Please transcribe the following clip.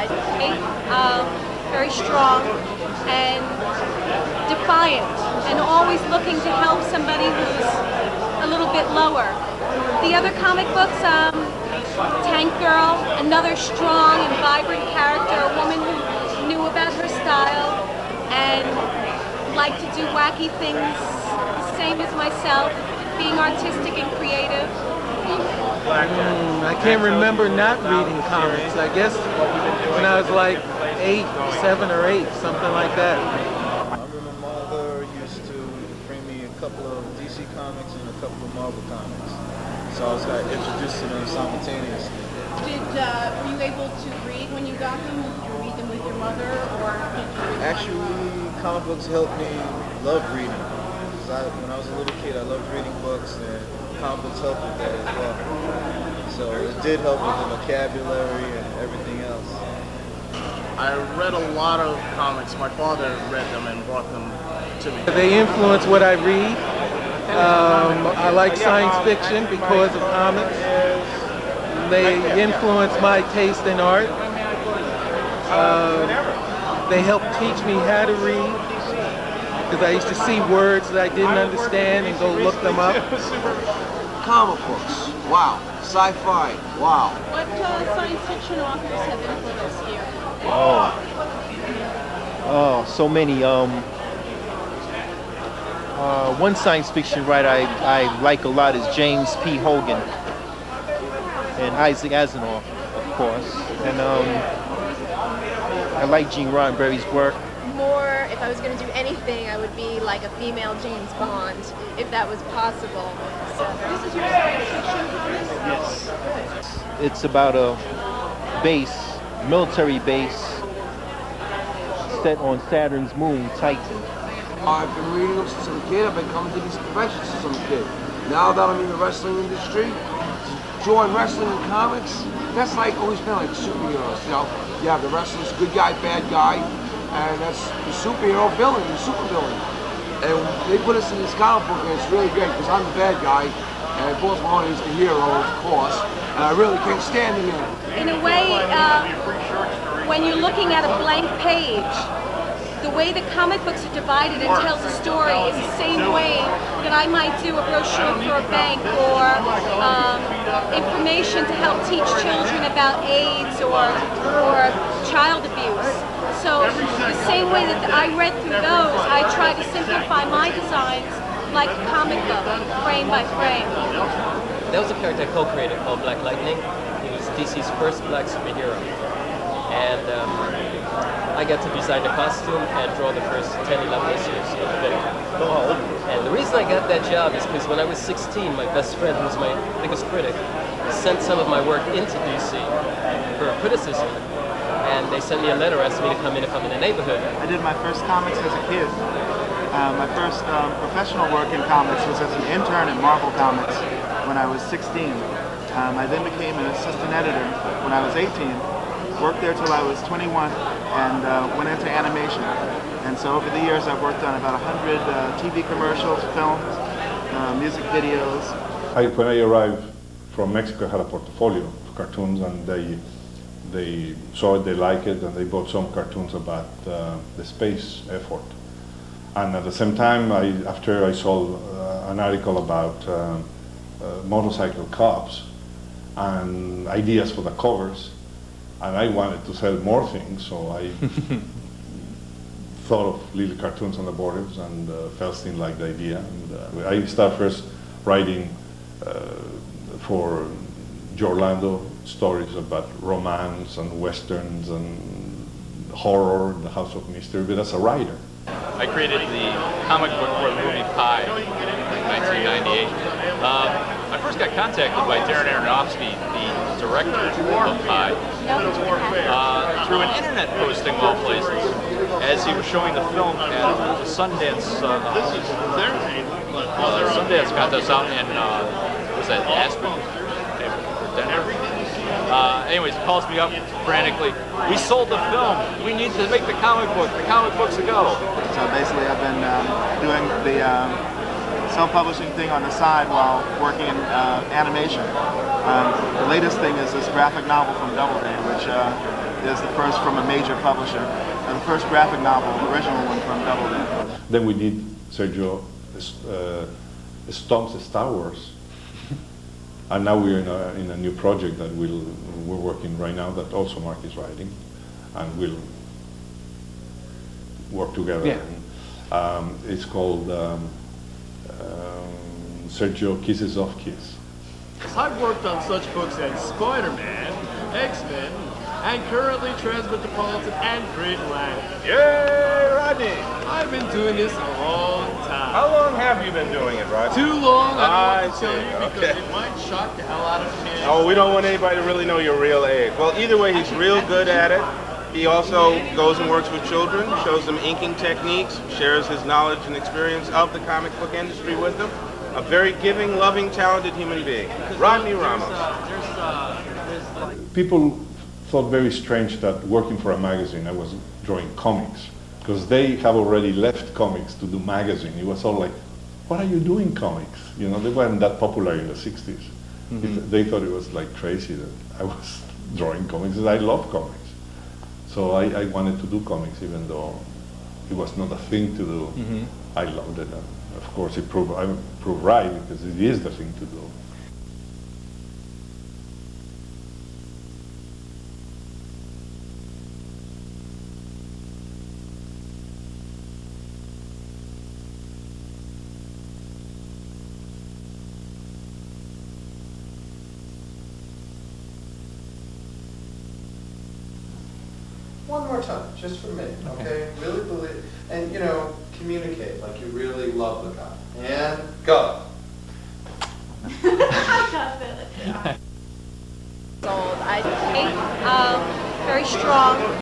side. Very strong and defiant, and always looking to help somebody who's a little bit lower. The other comic books, Tank Girl, another strong and vibrant character, a woman who knew about her style and liked to do wacky things, the same as myself, being artistic and creative. I can't remember not reading comics. I guess when I was like 7 or 8, something like that. I remember my mother used to bring me a couple of DC comics and a couple of Marvel comics. So I was kind of introduced to them simultaneously. Were you able to read when you got them? Did you read them with your mother, or did you read them? Actually, comic books helped me love reading. When I was a little kid, I loved reading books, and comic books helped with that as well. So it did help with the vocabulary and everything else. I read a lot of comics. My father read them and brought them to me. They influence what I read. I like science fiction because of comics. They influence my taste in art. They help teach me how to read, because I used to see words that I didn't understand and go look them up. Comic books, wow. Sci-fi, wow. What science fiction authors have influenced you? Oh, so many. One science fiction writer I like a lot is James P. Hogan and Isaac Asimov, of course. And I like Gene Roddenberry's work. More, if I was going to do anything, I would be like a female James Bond, if that was possible. So. This is your science fiction comic? Yes. It's about a base, military base, set on Saturn's moon, Titan. I've been reading them since I'm a kid. I've been coming to these conventions since I'm a kid. Now that I'm in the wrestling industry, to join wrestling and comics, that's like always been like superheroes, you know? You have the wrestlers, good guy, bad guy, and that's the superhero villain, the super villain. And they put us in this comic book, and it's really great, because I'm the bad guy, and Boss Mahoney's the hero, of course, and I really can't stand him in. In a way, when you're looking at a blank page, the way the comic books are divided and tells a story is the same way that I might do a brochure for a bank, or information to help teach children about AIDS or child abuse. So the same way that I read through those, I try to simplify my designs like a comic book, frame by frame. There was a character I co-created called Black Lightning. He was DC's first black superhero. And I got to design the costume and draw the first 10, 11 issues of the book. And the reason I got that job is because when I was 16, my best friend, who was my biggest critic, sent some of my work into DC for criticism. And they sent me a letter asking me to come in if I'm in the neighborhood. I did my first comics as a kid. My first professional work in comics was as an intern in Marvel Comics when I was 16. I then became an assistant editor when I was 18. Worked there till I was 21 and went into animation. And so over the years I've worked on about 100 TV commercials, films, music videos. When I arrived from Mexico, I had a portfolio of cartoons, and they saw it, they liked it, and they bought some cartoons about the space effort. And at the same time, after I saw an article about motorcycle cops and ideas for the covers, and I wanted to sell more things, so I thought of little cartoons on the borders, and Feldstein liked the idea. And I started first writing for Orlando stories about romance and westerns and horror, The House of Mystery, but as a writer. I created the comic book for the movie Pi in 1998. I first got contacted by Darren Aronofsky, the director of Pi, through an internet posting, of all places, as he was showing the film at the Sundance contest out in, was that Aspen? Anyways, he calls me up frantically. We sold the film. We need to make the comic book. The comic book's a go. So basically I've been doing the self-publishing thing on the side while working in animation. The latest thing is this graphic novel from Doubleday, which is the first from a major publisher, and the first graphic novel, the original one from Doubleday. Then we did Sergio Stomp's Star Wars. And now we're in a new project that we're working right now that also Mark is writing, and we'll work together. Yeah. It's called Sergio Kisses Off Kiss. I've worked on such books as Spider-Man, X-Men, and currently Transmetropolitan and Greenland. Yay, Rodney! I've been doing this a long time. How long have you been doing it, Rodney? Too long, I don't want to see. tell you because it might shock the hell out of kids. Oh, we don't want anybody to really know your real age. Well, either way, he's real good at it. He also goes and works with children, shows them inking techniques, shares his knowledge and experience of the comic book industry with them. A very giving, loving, talented human being. Rodney Ramos. People thought very strange that working for a magazine I was drawing comics, because they have already left comics to do magazine. It was all like, what are you doing comics? You know, they weren't that popular in the 60s. Mm-hmm. They thought it was like crazy that I was drawing comics, and I love comics. So I wanted to do comics even though it was not a thing to do. Mm-hmm. I loved it. And of course, I proved right because it is the thing to do. One more time, just for me, okay? Really believe, and you know, communicate like you really love the guy. And go. Very strong